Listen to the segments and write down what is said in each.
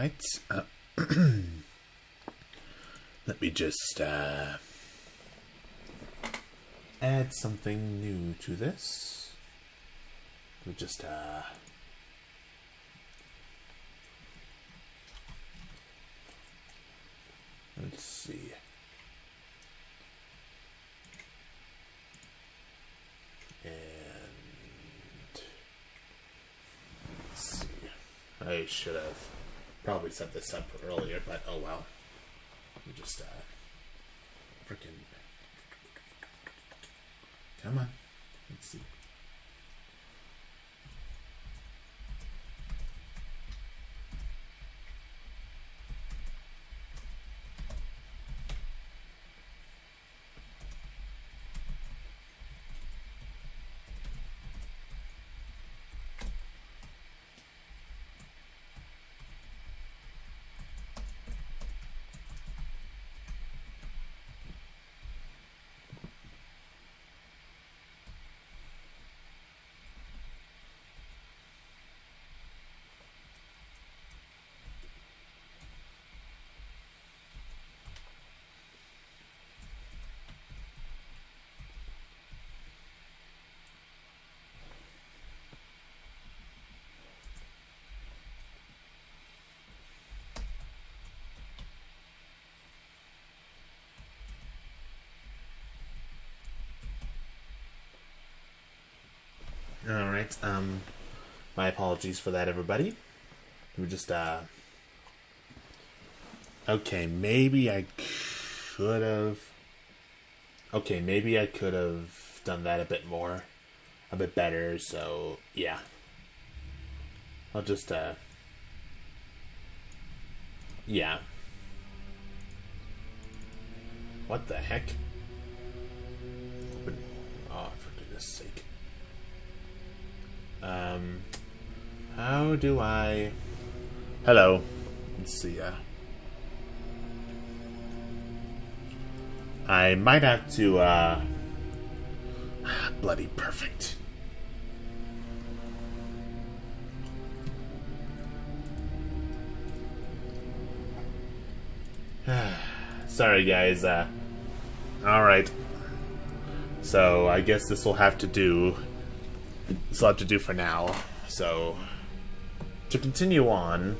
Alright. Let me just add something new to this. We'll just let's see. And let's see. I should have probably set this up earlier, but oh well. Let me just freaking come on. Let's see. Alright, my apologies for that, everybody. We just, okay, maybe I could have done that a bit better, so, yeah. I'll just, yeah. What the heck? Oh, for goodness sake. How do I... Hello. Let's see, I might have to, bloody perfect. Sorry, guys, alright. So, I guess this will have to do... This will have to do for now. So, to continue on,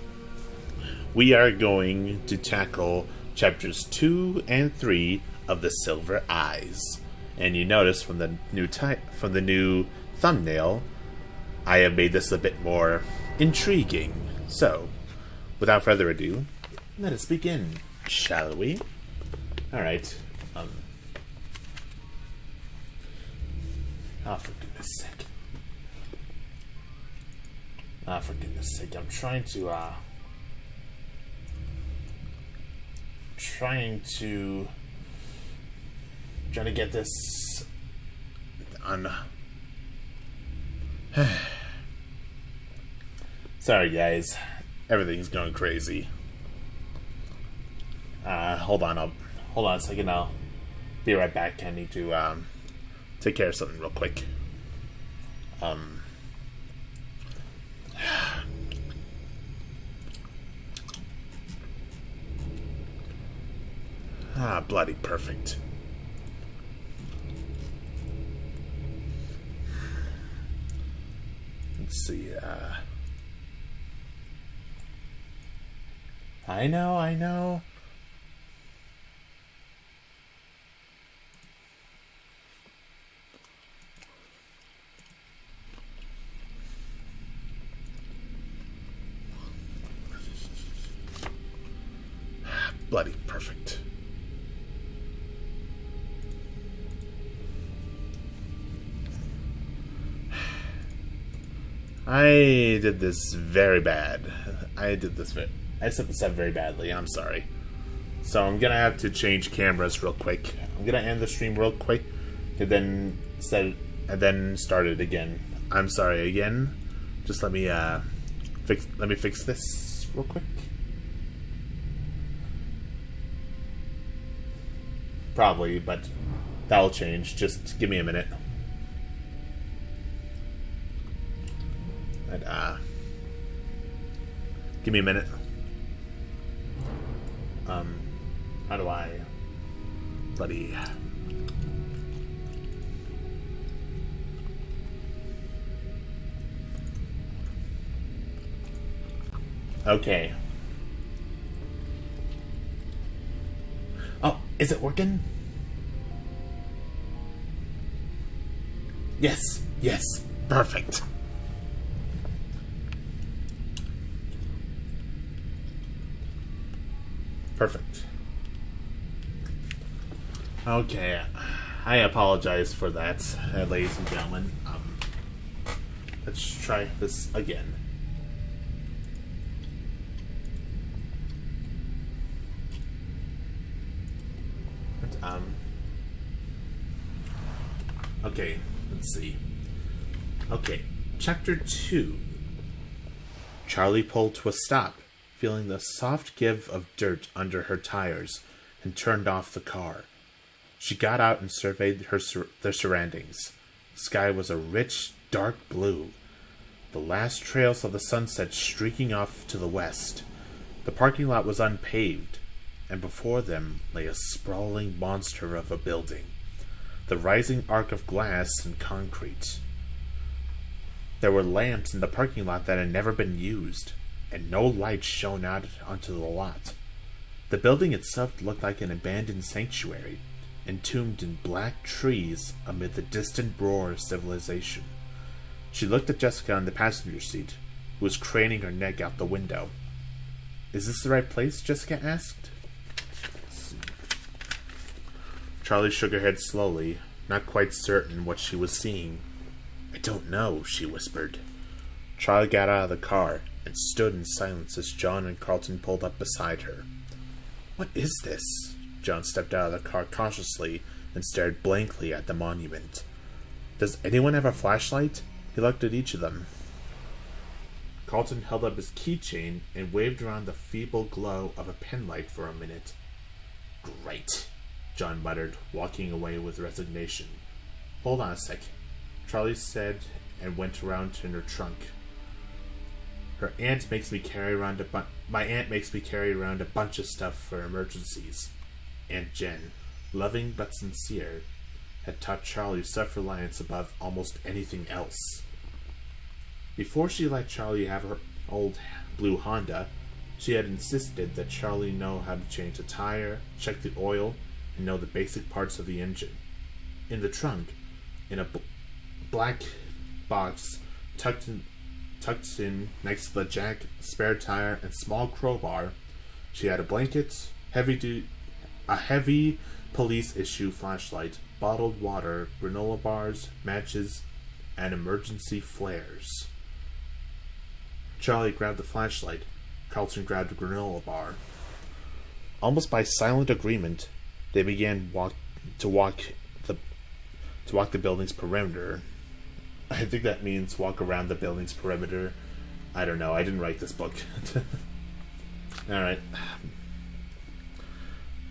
we are going to tackle chapters 2 and 3 of The Silver Eyes. And you notice from the new thumbnail, I have made this a bit more intriguing. So, without further ado, let us begin, shall we? Alright. Oh, for goodness sake. For goodness sake, I'm trying to get this on. Sorry, guys, everything's going crazy. Hold on a second. I'll be right back. I need to take care of something real quick. Bloody perfect. Let's see, I know. Bloody perfect. I did this very bad. I set this up very badly. I'm sorry. So I'm gonna have to change cameras real quick. I'm gonna end the stream real quick, and then start it again. I'm sorry again. Just let me fix this real quick. Probably, but that'll change. Just give me a minute. And, give me a minute. How do I... Bloody... Okay. Oh, is it working? Yes, yes, perfect. Perfect. Okay, I apologize for that, ladies and gentlemen. Let's try this again. Okay, let's see. Okay, Chapter 2. Charlie pulled to a stop, feeling the soft give of dirt under her tires, and turned off the car. She got out and surveyed their surroundings. The sky was a rich, dark blue, the last trails of the sunset streaking off to the west. The parking lot was unpaved, and before them lay a sprawling monster of a building, the rising arc of glass and concrete. There were lamps in the parking lot that had never been used, and no light shone out onto the lot. The building itself looked like an abandoned sanctuary, entombed in black trees amid the distant roar of civilization. She looked at Jessica in the passenger seat, who was craning her neck out the window. "Is this the right place?" Jessica asked. Charlie shook her head slowly, not quite certain what she was seeing. "I don't know," she whispered. Charlie got out of the car and stood in silence as John and Carlton pulled up beside her. "What is this?" John stepped out of the car cautiously and stared blankly at the monument. "Does anyone have a flashlight?" He looked at each of them. Carlton held up his keychain and waved around the feeble glow of a penlight for a minute. "Great," John muttered, walking away with resignation. "Hold on a sec," Charlie said, and went around in her trunk. My aunt makes me carry around a bunch of stuff for emergencies." Aunt Jen, loving but sincere, had taught Charlie self-reliance above almost anything else. Before she let Charlie have her old blue Honda, she had insisted that Charlie know how to change a tire, check the oil, and know the basic parts of the engine. In the trunk, in a black box tucked in next to the jack, spare tire, and small crowbar, she had a blanket, a heavy police-issue flashlight, bottled water, granola bars, matches, and emergency flares. Charlie grabbed the flashlight. Carlton grabbed the granola bar. Almost by silent agreement, they began to walk the building's perimeter. I think that means walk around the building's perimeter. I don't know. I didn't write this book. Alright.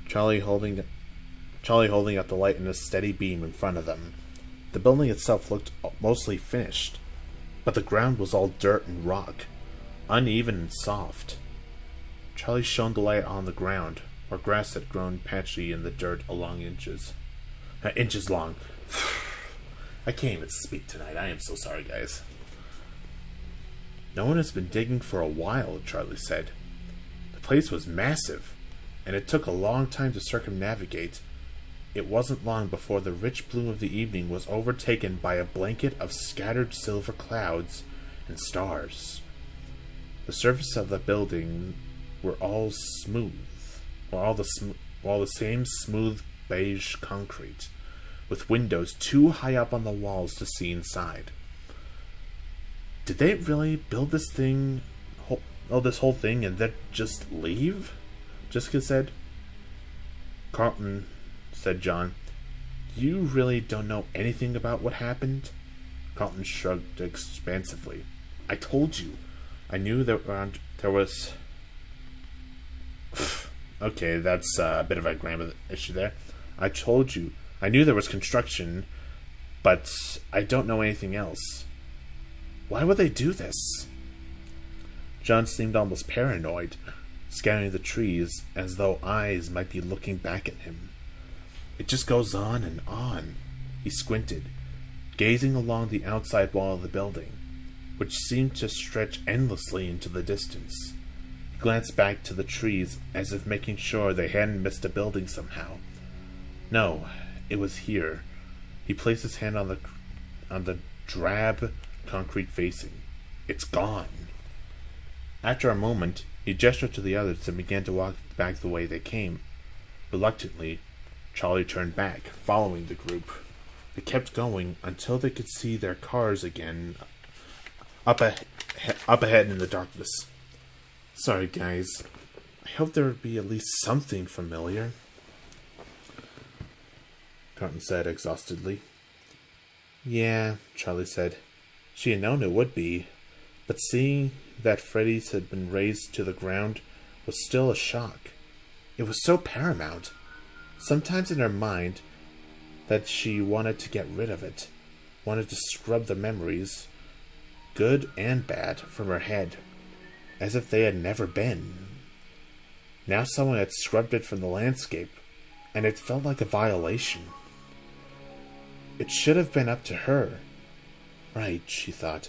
Charlie holding up the light in a steady beam in front of them. The building itself looked mostly finished, but the ground was all dirt and rock, uneven and soft. Charlie shone the light on the ground, where grass had grown patchy in the dirt along inches long. I can't even speak tonight. I am so sorry, guys. "No one has been digging for a while," Charlie said. "The place was massive, and it took a long time to circumnavigate. It wasn't long before the rich blue of the evening was overtaken by a blanket of scattered silver clouds and stars. The surface of the building were all the same smooth beige concrete, with windows too high up on the walls to see inside." "Did they really build this whole thing and then just leave?" Jessica said. "Carlton," said John, "you really don't know anything about what happened?" Carlton shrugged expansively. "I told you. I knew there was..." Okay, that's a bit of a grammar issue there. "I told you. I knew there was construction, but I don't know anything else." "Why would they do this?" John seemed almost paranoid. scanning the trees as though eyes might be looking back at him. It just goes on and on. He squinted, gazing along the outside wall of the building, which seemed to stretch endlessly into the distance. He glanced back to the trees as if making sure they hadn't missed a building somehow. No, it was here. He placed his hand on the drab concrete facing. It's gone. After a moment, he gestured to the others and began to walk back the way they came. Reluctantly, Charlie turned back, following the group. They kept going until they could see their cars again up ahead in the darkness. Sorry, guys. I hope there would be at least something familiar, Carlton said exhaustedly. Yeah, Charlie said. She had known it would be, but seeing that Freddy's had been razed to the ground was still a shock. It was so paramount, sometimes in her mind, that she wanted to get rid of it, wanted to scrub the memories, good and bad, from her head, as if they had never been. Now someone had scrubbed it from the landscape, and it felt like a violation. It should have been up to her. Right, she thought,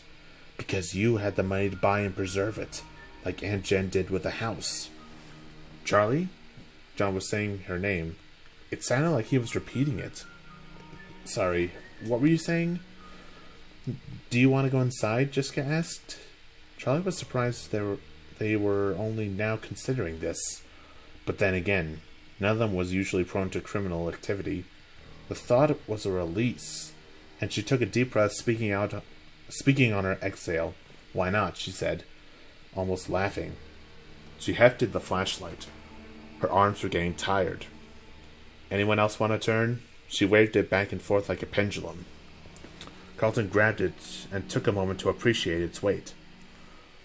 because you had the money to buy and preserve it, like Aunt Jen did with the house. Charlie? John was saying her name. It sounded like he was repeating it. Sorry, what were you saying? Do you want to go inside? Jessica asked. Charlie was surprised they were only now considering this. But then again, none of them was usually prone to criminal activity. The thought was a release, and she took a deep breath, speaking on her exhale. Why not? She said, almost laughing. She hefted the flashlight. Her arms were getting tired. Anyone else want to turn? She waved it back and forth like a pendulum. Carlton grabbed it and took a moment to appreciate its weight.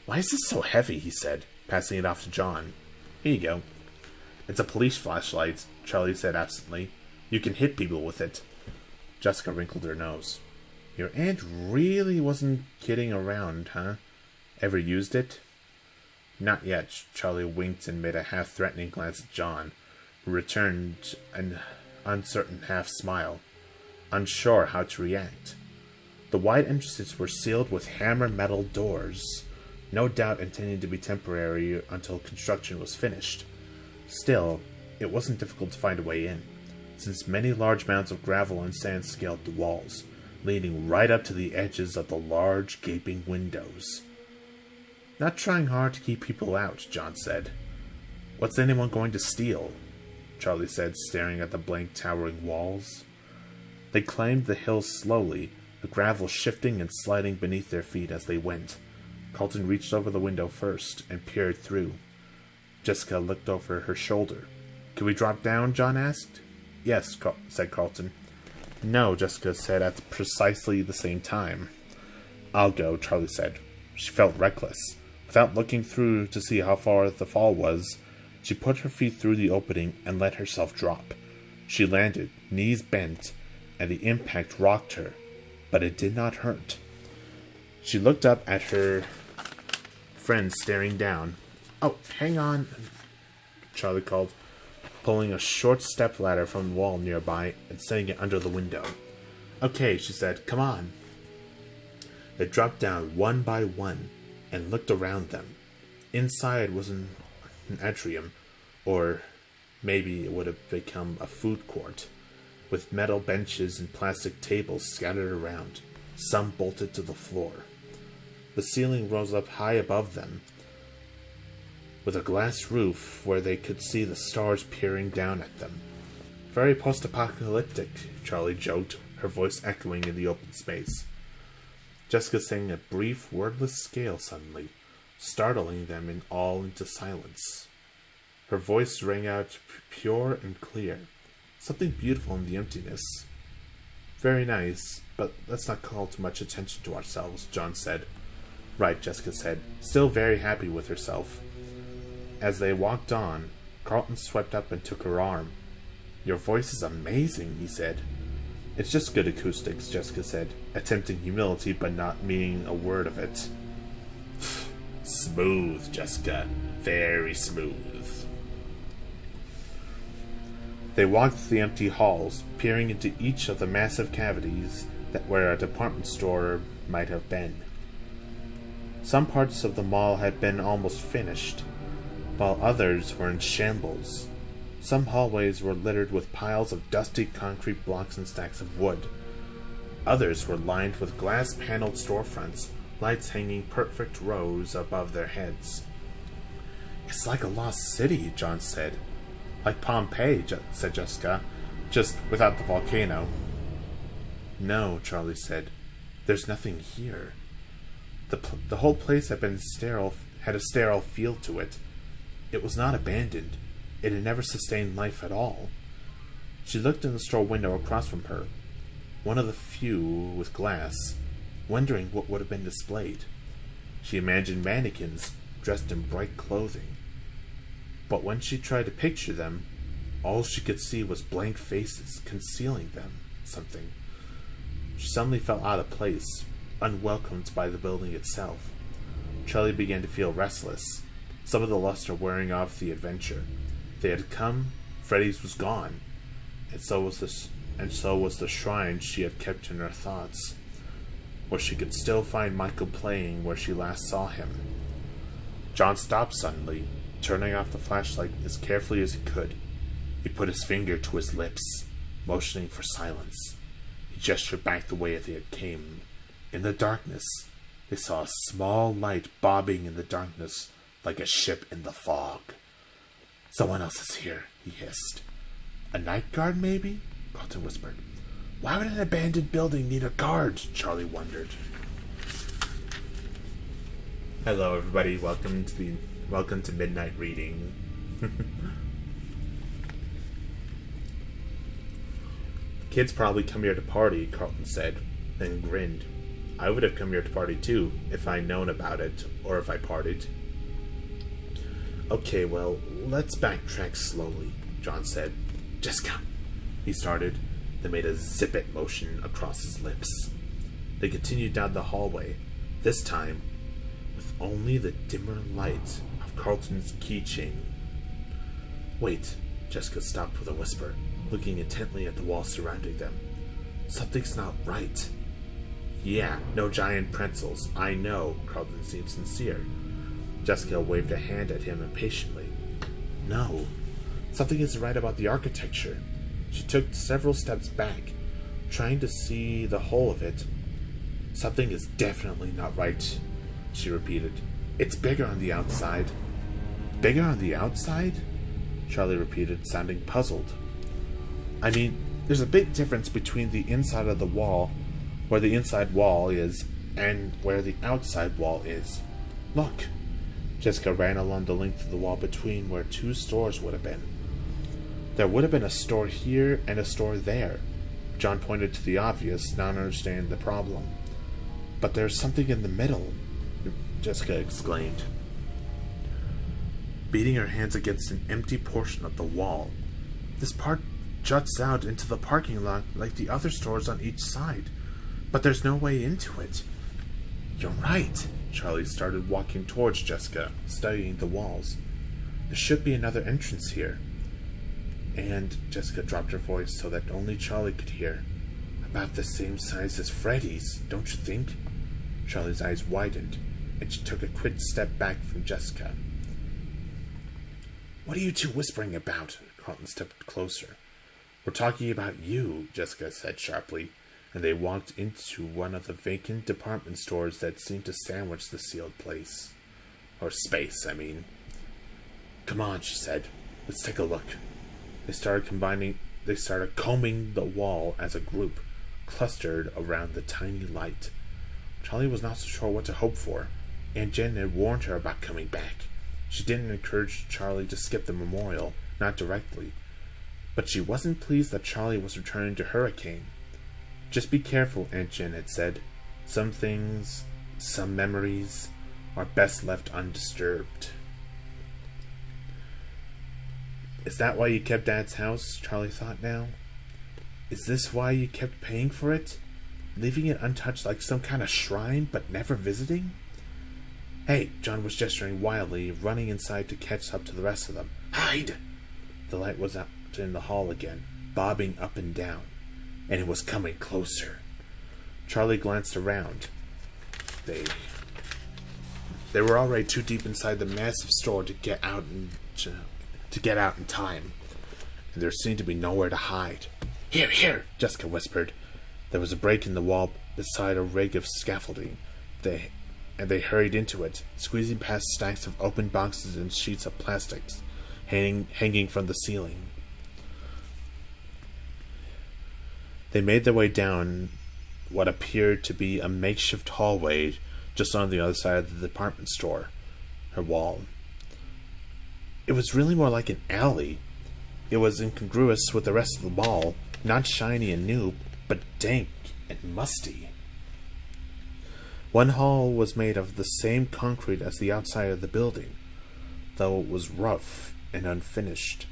Why is this so heavy? He said, passing it off to John. Here you go. It's a police flashlight, Charlie said absently. You can hit people with it. Jessica wrinkled her nose. Your aunt really wasn't kidding around, huh? Ever used it? Not yet. Charlie winked and made a half-threatening glance at John, who returned an uncertain half-smile, unsure how to react. The wide entrances were sealed with hammer metal doors, no doubt intended to be temporary until construction was finished. Still, it wasn't difficult to find a way in, since many large mounds of gravel and sand scaled the walls, leading right up to the edges of the large, gaping windows. Not trying hard to keep people out, John said. What's anyone going to steal? Charlie said, staring at the blank, towering walls. They climbed the hill slowly, the gravel shifting and sliding beneath their feet as they went. Carlton reached over the window first and peered through. Jessica looked over her shoulder. Can we drop down? John asked. Yes, said Carlton. No, Jessica said at precisely the same time. I'll go, Charlie said. She felt reckless. Without looking through to see how far the fall was, she put her feet through the opening and let herself drop. She landed, knees bent, and the impact rocked her, but it did not hurt. She looked up at her friend staring down. Oh, hang on, Charlie called, pulling a short stepladder from the wall nearby and setting it under the window. Okay, she said, come on. They dropped down one by one and looked around them. Inside was an atrium, or maybe it would have become a food court, with metal benches and plastic tables scattered around, some bolted to the floor. The ceiling rose up high above them, with a glass roof where they could see the stars peering down at them. Very post-apocalyptic, Charlie joked, her voice echoing in the open space. Jessica sang a brief, wordless scale suddenly, startling them all into silence. Her voice rang out pure and clear, something beautiful in the emptiness. Very nice, but let's not call too much attention to ourselves, John said. Right, Jessica said, still very happy with herself. As they walked on, Carlton swept up and took her arm. Your voice is amazing, he said. It's just good acoustics, Jessica said, attempting humility but not meaning a word of it. Smooth, Jessica. Very smooth. They walked through the empty halls, peering into each of the massive cavities that where a department store might have been. Some parts of the mall had been almost finished, while others were in shambles. Some hallways were littered with piles of dusty concrete blocks and stacks of wood. Others were lined with glass-paneled storefronts, lights hanging perfect rows above their heads. "It's like a lost city," John said. "Like Pompeii," said Jessica, "just without the volcano." "No," Charlie said. "There's nothing here." The whole place had a sterile feel to it. It was not abandoned. It had never sustained life at all. She looked in the store window across from her, one of the few with glass, wondering what would have been displayed. She imagined mannequins dressed in bright clothing. But when she tried to picture them, all she could see was blank faces concealing something. She suddenly felt out of place, unwelcomed by the building itself. Charlie began to feel restless. Some of the luster wearing off the adventure. They had come, Freddy's was gone, and so was the shrine she had kept in her thoughts, where she could still find Michael playing where she last saw him. John stopped suddenly, turning off the flashlight as carefully as he could. He put his finger to his lips, motioning for silence. He gestured back the way they had came. In the darkness, they saw a small light bobbing in the darkness like a ship in the fog. "Someone else is here," he hissed. "A night guard, maybe?" Carlton whispered. "Why would an abandoned building need a guard?" Charlie wondered. Hello, everybody. Welcome to Midnight Reading. "Kids probably come here to party," Carlton said, then grinned. "I would have come here to party too, if I'd known about it, or if I partied." "Okay, well, let's backtrack slowly," John said. "Jessica," he started, then made a zip-it motion across his lips. They continued down the hallway, this time with only the dimmer light of Carlton's keychain. "Wait," Jessica stopped with a whisper, looking intently at the wall surrounding them. "Something's not right." "Yeah, no giant pretzels, I know." Carlton seemed sincere. Jessica waved a hand at him impatiently. "No, something isn't right about the architecture." She took several steps back, trying to see the whole of it. "Something is definitely not right," she repeated. "It's bigger on the outside." "Bigger on the outside?" Charlie repeated, sounding puzzled. "I mean, there's a big difference between the inside of the wall, where the inside wall is, and where the outside wall is. Look." Jessica ran along the length of the wall between where two stores would have been. There would have been a store here and a store there. John pointed to the obvious, not understanding the problem. "But there's something in the middle," Jessica exclaimed, beating her hands against an empty portion of the wall. "This part juts out into the parking lot like the other stores on each side, but there's no way into it." "You're right." Charlie started walking towards Jessica, studying the walls. "There should be another entrance here." And Jessica dropped her voice so that only Charlie could hear. "About the same size as Freddy's, don't you think?" Charlie's eyes widened, and she took a quick step back from Jessica. "What are you two whispering about?" Carlton stepped closer. "We're talking about you," Jessica said sharply, and they walked into one of the vacant department stores that seemed to sandwich the sealed place. Or space, I mean. "Come on," she said. "Let's take a look." They started combing the wall as a group, clustered around the tiny light. Charlie was not so sure what to hope for. Aunt Jen had warned her about coming back. She didn't encourage Charlie to skip the memorial, not directly. But she wasn't pleased that Charlie was returning to Hurricane. "Just be careful," Aunt Jen had said. "Some things, some memories, are best left undisturbed." Is that why you kept Dad's house? Charlie thought now. Is this why you kept paying for it? Leaving it untouched like some kind of shrine, but never visiting? Hey! John was gesturing wildly, running inside to catch up to the rest of them. Hide! The light was out in the hall again, bobbing up and down, and it was coming closer. Charlie glanced around. They were already too deep inside the massive store to get out in time, and there seemed to be nowhere to hide. Here, here! Jessica whispered. There was a break in the wall beside a rig of scaffolding. They hurried into it, squeezing past stacks of open boxes and sheets of plastics hanging from the ceiling. They made their way down what appeared to be a makeshift hallway just on the other side of the department store, her wall. It was really more like an alley. It was incongruous with the rest of the mall, not shiny and new, but dank and musty. One hall was made of the same concrete as the outside of the building, though it was rough and unfinished,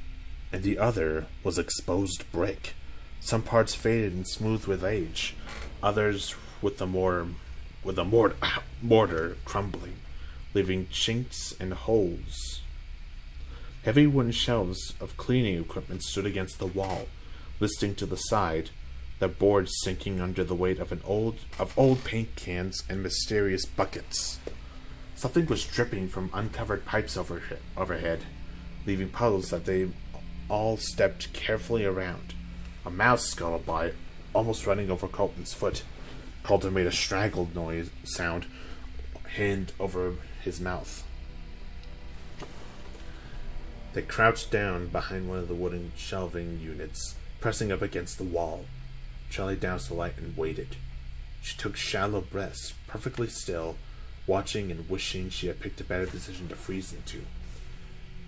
and the other was exposed brick, some parts faded and smooth with age, others with the mortar crumbling, leaving chinks and holes. Heavy wooden shelves of cleaning equipment stood against the wall, listing to the side, their boards sinking under the weight of old paint cans and mysterious buckets. Something was dripping from uncovered pipes overhead, leaving puddles that they all stepped carefully around. A mouse scuttled by, almost running over Colton's foot. Colton made a strangled sound, hand over his mouth. They crouched down behind one of the wooden shelving units, pressing up against the wall. Charlie doused the light and waited. She took shallow breaths, perfectly still, watching and wishing she had picked a better position to freeze into.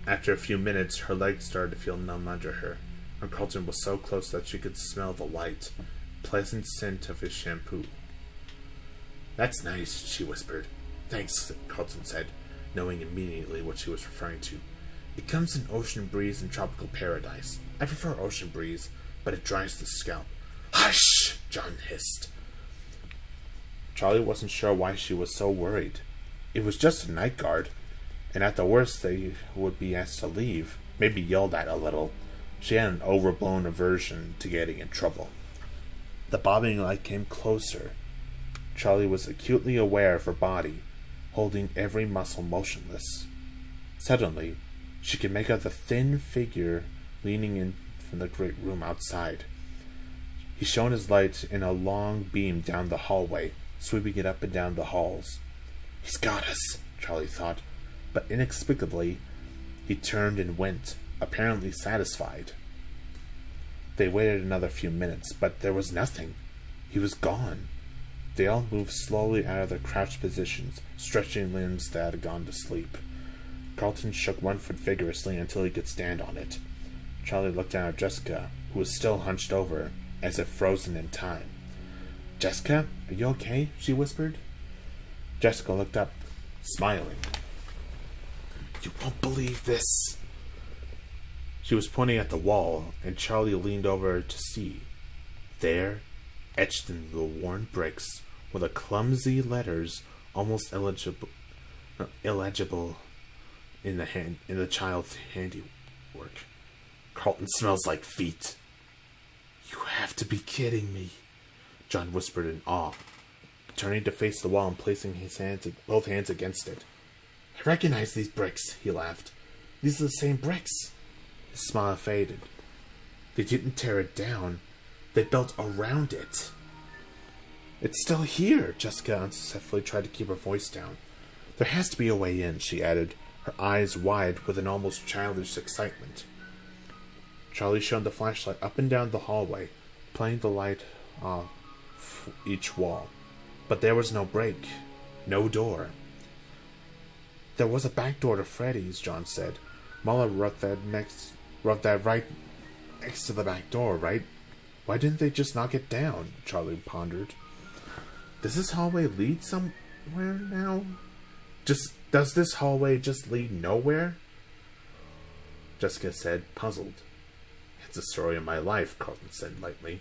After a few minutes, her legs started to feel numb under her, and Colton was so close that she could smell the light, pleasant scent of his shampoo. That's nice, she whispered. Thanks, Colton said, knowing immediately what she was referring to. It comes in ocean breeze and tropical paradise. I prefer ocean breeze, but it dries the scalp. Hush! John hissed. Charlie wasn't sure why she was so worried. It was just a night guard, and at the worst they would be asked to leave, maybe yelled at a little. She had an overblown aversion to getting in trouble. The bobbing light came closer. Charlie was acutely aware of her body, holding every muscle motionless. Suddenly, she could make out the thin figure leaning in from the great room outside. He shone his light in a long beam down the hallway, sweeping it up and down the halls. He's got us, Charlie thought, but inexplicably, he turned and went, apparently satisfied. They waited another few minutes, but there was nothing. He was gone. They all moved slowly out of their crouched positions, stretching limbs that had gone to sleep. Carlton shook one foot vigorously until he could stand on it. Charlie looked down at Jessica, who was still hunched over, as if frozen in time. Jessica, are you okay? She whispered. Jessica looked up, smiling. You won't believe this. She was pointing at the wall, and Charlie leaned over to see. There, etched in the worn bricks, were the clumsy letters, almost illegible in the child's handiwork. Carlton smells like feet. You have to be kidding me, John whispered in awe, turning to face the wall and placing both hands against it. I recognize these bricks, he laughed. These are the same bricks. His smile faded. They didn't tear it down. They built around it. It's still here, Jessica unsuccessfully tried to keep her voice down. There has to be a way in, she added, her eyes wide with an almost childish excitement. Charlie shone the flashlight up and down the hallway, playing the light off each wall. But there was no break, no door. There was a back door to Freddy's, John said. Muller wrote that right next to the back door, right? Why didn't they just knock it down? Charlie pondered. Does this hallway lead somewhere now? Does this hallway just lead nowhere? Jessica said, puzzled. It's the story of my life, Carlton said lightly.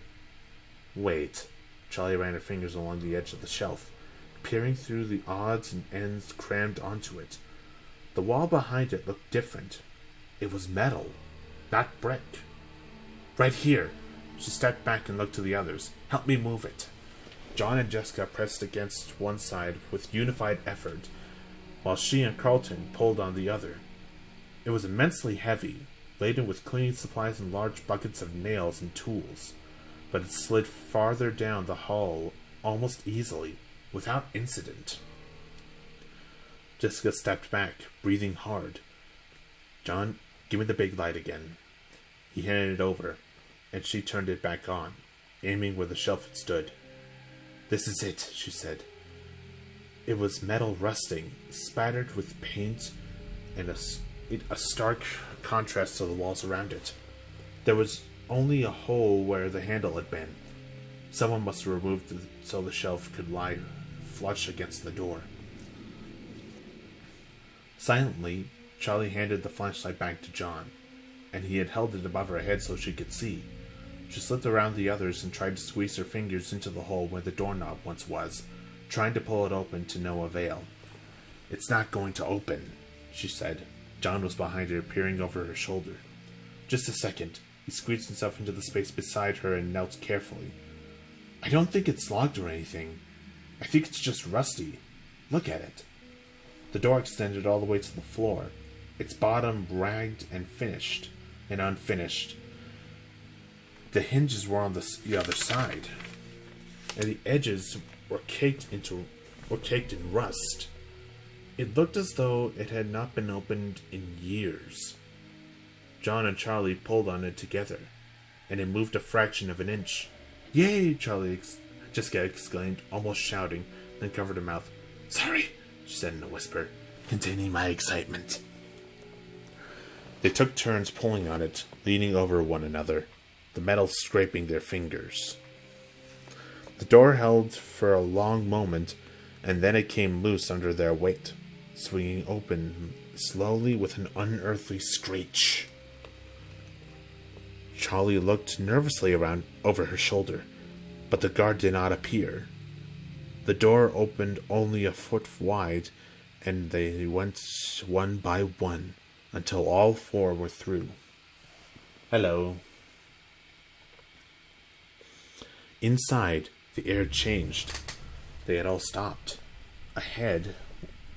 Wait. Charlie ran her fingers along the edge of the shelf. peering through the odds and ends crammed onto it. The wall behind it looked different. It was metal, not brick. Right here. She stepped back and looked to the others. Help me move it. John and Jessica pressed against one side with unified effort, while she and Carlton pulled on the other. It was immensely heavy, laden with cleaning supplies and large buckets of nails and tools, but it slid farther down the hall almost easily, without incident. Jessica stepped back, breathing hard. John, give me the big light again. He handed it over, and she turned it back on, aiming where the shelf had stood. This is it, she said. It was metal rusting, spattered with paint, and a stark contrast to the walls around it. There was only a hole where the handle had been. Someone must have removed it so the shelf could lie flush against the door. Silently, Charlie handed the flashlight back to John, and he had held it above her head so she could see. She slipped around the others and tried to squeeze her fingers into the hole where the doorknob once was, trying to pull it open to no avail. It's not going to open, she said. John was behind her, peering over her shoulder. Just a second. He squeezed himself into the space beside her and knelt carefully. I don't think it's locked or anything. I think it's just rusty. Look at it. The door extended all the way to the floor, its bottom ragged and unfinished. The hinges were on the other side, and the edges were caked in rust. It looked as though it had not been opened in years. John and Charlie pulled on it together, and it moved a fraction of an inch. Yay! Jessica exclaimed, almost shouting, then covered her mouth. Sorry, she said in a whisper, containing my excitement. They took turns pulling on it, leaning over one another, the metal scraping their fingers. The door held for a long moment, and then it came loose under their weight, swinging open slowly with an unearthly screech. Charlie looked nervously around over her shoulder, but the guard did not appear. The door opened only a foot wide, and they went one by one until all four were through. Hello. Inside, the air changed. They had all stopped. Ahead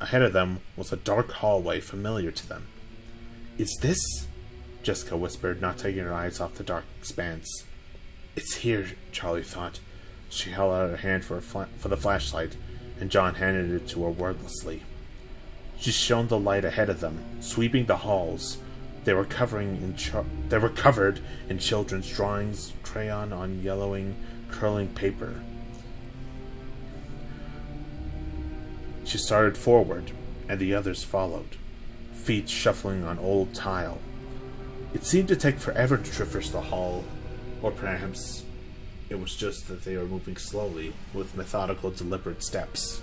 of them was a dark hallway familiar to them. Is this? Jessica whispered, not taking her eyes off the dark expanse. It's here, Charlie thought. She held out her hand for the flashlight, and John handed it to her wordlessly. She shone the light ahead of them, sweeping the halls. They were covered in children's drawings, crayon on yellowing, curling paper. She started forward, and the others followed, feet shuffling on old tile. It seemed to take forever to traverse the hall, or perhaps it was just that they were moving slowly, with methodical, deliberate steps.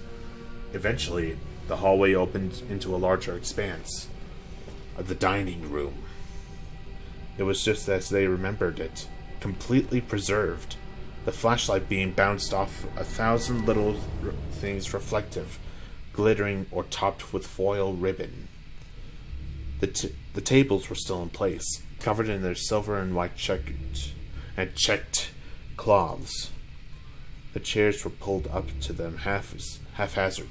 Eventually, the hallway opened into a larger expanse, the dining room. It was just as they remembered it, completely preserved, the flashlight beam bounced off 1,000 little things reflective, glittering or topped with foil ribbon. The tables were still in place, covered in their silver and white checked cloths. The chairs were pulled up to them haphazardly.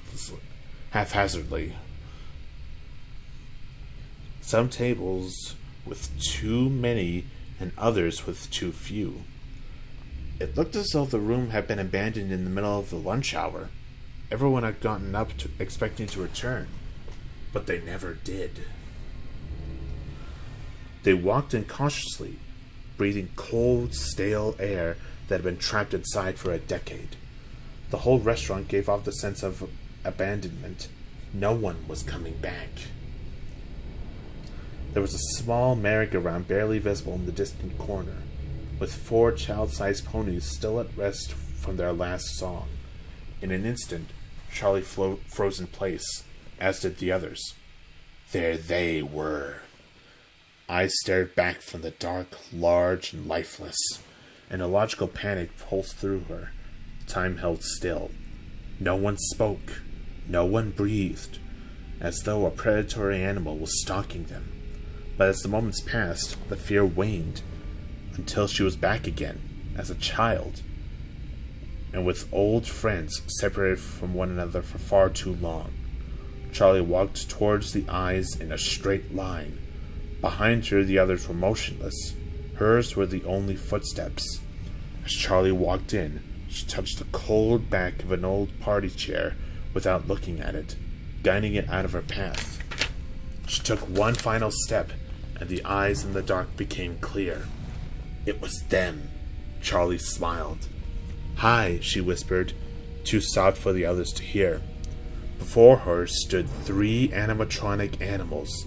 Some tables with too many and others with too few. It looked as though the room had been abandoned in the middle of the lunch hour. Everyone had gotten up expecting to return, but they never did. They walked in cautiously, breathing cold, stale air that had been trapped inside for a decade. The whole restaurant gave off the sense of abandonment. No one was coming back. There was a small merry-go-round barely visible in the distant corner, with 4 child-sized ponies still at rest from their last song. In an instant, Charlie froze in place, as did the others. There they were. Eyes stared back from the dark, large, and lifeless. An illogical panic pulsed through her. Time held still. No one spoke. No one breathed, as though a predatory animal was stalking them. But as the moments passed, the fear waned, until she was back again, as a child, and with old friends separated from one another for far too long. Charlie walked towards the eyes in a straight line. Behind her, the others were motionless. Hers were the only footsteps. As Charlie walked in, she touched the cold back of an old party chair without looking at it, guiding it out of her path. She took one final step, and the eyes in the dark became clear. It was them. Charlie smiled. "Hi," she whispered, too soft for the others to hear. Before her stood 3 animatronic animals,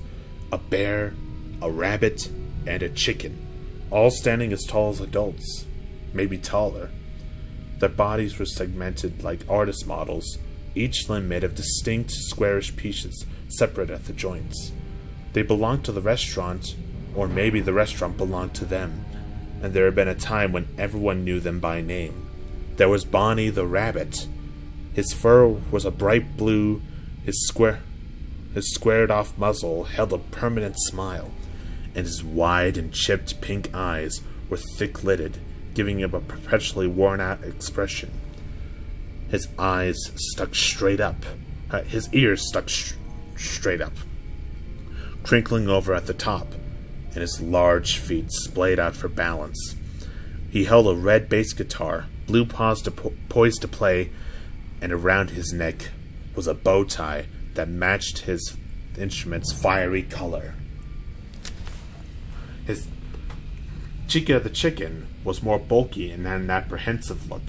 a bear, a rabbit, and a chicken, all standing as tall as adults, maybe taller. Their bodies were segmented like artist models, each limb made of distinct squarish pieces, separate at the joints. They belonged to the restaurant, or maybe the restaurant belonged to them, and there had been a time when everyone knew them by name. There was Bonnie the rabbit. His fur was a bright blue, his squared-off muzzle held a permanent smile, and his wide and chipped pink eyes were thick-lidded, giving him a perpetually worn-out expression. His eyes stuck straight up. His ears stuck straight up, crinkling over at the top, and his large feet splayed out for balance. He held a red bass guitar, blue paws poised to play, and around his neck was a bow tie that matched his instrument's fiery color. His Chica the chicken was more bulky and had an apprehensive look,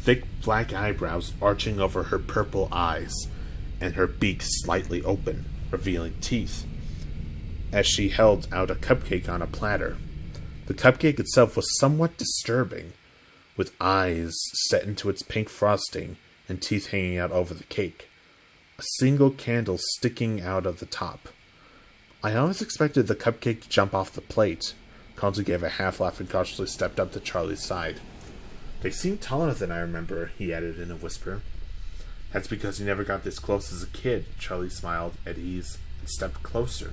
thick black eyebrows arching over her purple eyes, and her beak slightly open, revealing teeth, as she held out a cupcake on a platter. The cupcake itself was somewhat disturbing, with eyes set into its pink frosting and teeth hanging out over the cake, a single candle sticking out of the top. I always expected the cupcake to jump off the plate. Conzi gave a half laugh and cautiously stepped up to Charlie's side. "They seem taller than I remember," he added in a whisper. "That's because you never got this close as a kid." Charlie smiled at ease and stepped closer.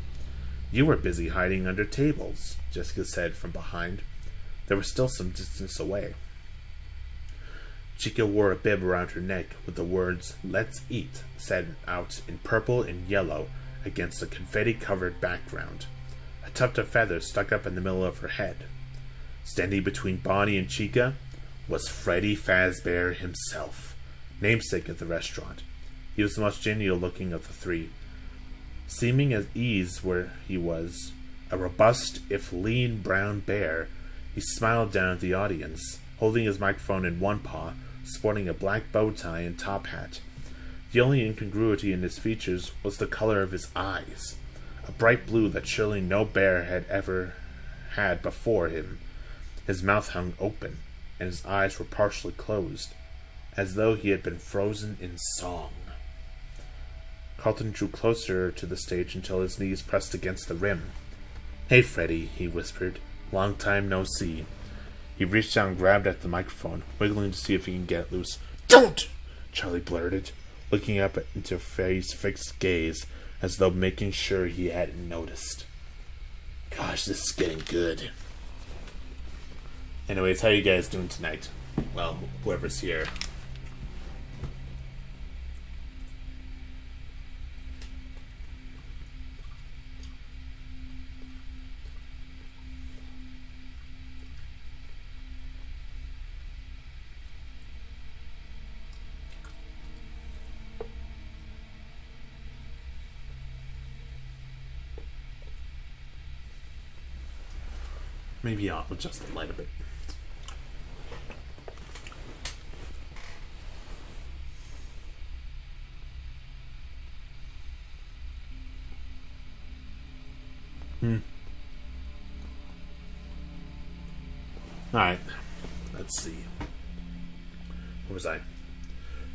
"You were busy hiding under tables," Jessica said from behind. They were still some distance away. Chica wore a bib around her neck with the words "Let's Eat" set out in purple and yellow against a confetti-covered background. A tuft of feathers stuck up in the middle of her head. Standing between Bonnie and Chica was Freddy Fazbear himself, namesake of the restaurant. He was the most genial-looking of the 3. Seeming at ease where he was, a robust, if lean, brown bear, he smiled down at the audience, holding his microphone in one paw, sporting a black bow tie and top hat. The only incongruity in his features was the color of his eyes, a bright blue that surely no bear had ever had before him. His mouth hung open, and his eyes were partially closed, as though he had been frozen in song. Carlton drew closer to the stage until his knees pressed against the rim. "Hey, Freddy," he whispered. "Long time no see." He reached down and grabbed at the microphone, wiggling to see if he could get it loose. "Don't!" Charlie blurted, looking up into Freddy's fixed gaze, as though making sure he hadn't noticed. "Gosh, this is getting good." Anyways, how you guys doing tonight? Well, whoever's here. Maybe I'll adjust the light a bit. Alright, let's see. Where was I?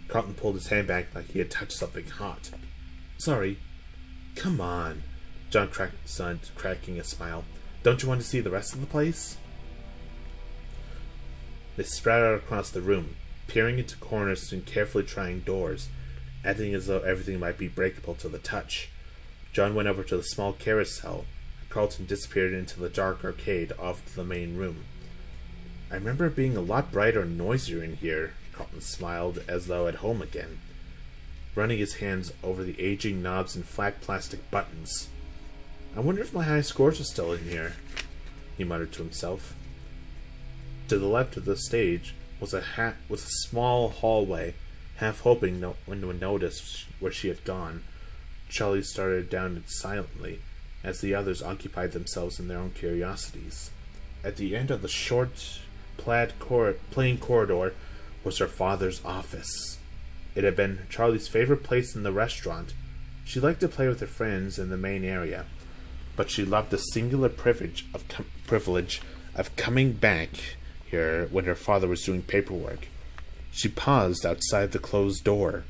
Carlton pulled his hand back like he had touched something hot. "Sorry." "Come on," John said, cracking a smile. "Don't you want to see the rest of the place?" They spread out across the room, peering into corners and carefully trying doors, acting as though everything might be breakable to the touch. John went over to the small carousel. Carlton disappeared into the dark arcade off to the main room. I remember it being a lot brighter and noisier in here, Carlton smiled as though at home again, running his hands over the aging knobs and flat plastic buttons. I wonder if my high scores are still in here, he muttered to himself. To the left of the stage was a small hallway. Half hoping no one would notice where she had gone, Charlie started down it silently, as the others occupied themselves in their own curiosities. At the end of the short, plain corridor was her father's office. It had been Charlie's favorite place in the restaurant. She liked to play with her friends in the main area, but she loved the singular privilege of coming back here when her father was doing paperwork. She paused outside the closed door,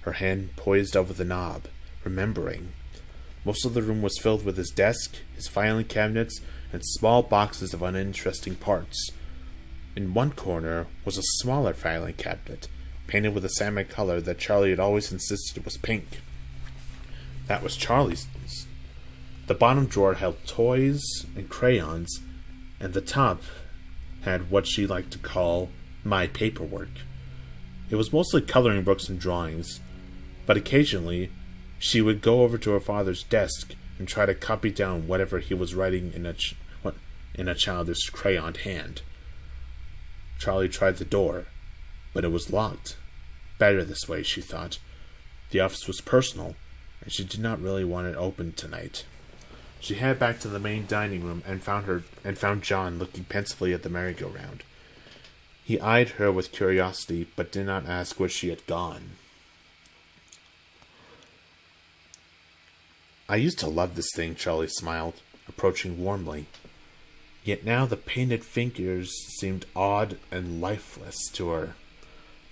her hand poised over the knob, remembering. Most of the room was filled with his desk, his filing cabinets, and small boxes of uninteresting parts. In one corner was a smaller filing cabinet, painted with a salmon color that Charlie had always insisted was pink. That was Charlie's. The bottom drawer held toys and crayons, and the top had what she liked to call my paperwork. It was mostly coloring books and drawings, but occasionally she would go over to her father's desk and try to copy down whatever he was writing in a childish crayoned hand. Charlie tried the door, but it was locked. Better this way, she thought. The office was personal, and she did not really want it open tonight. She headed back to the main dining room and found John looking pensively at the merry-go-round. He eyed her with curiosity, but did not ask where she had gone. I used to love this thing, Charlie smiled, approaching warmly. Yet now the painted figures seemed odd and lifeless to her.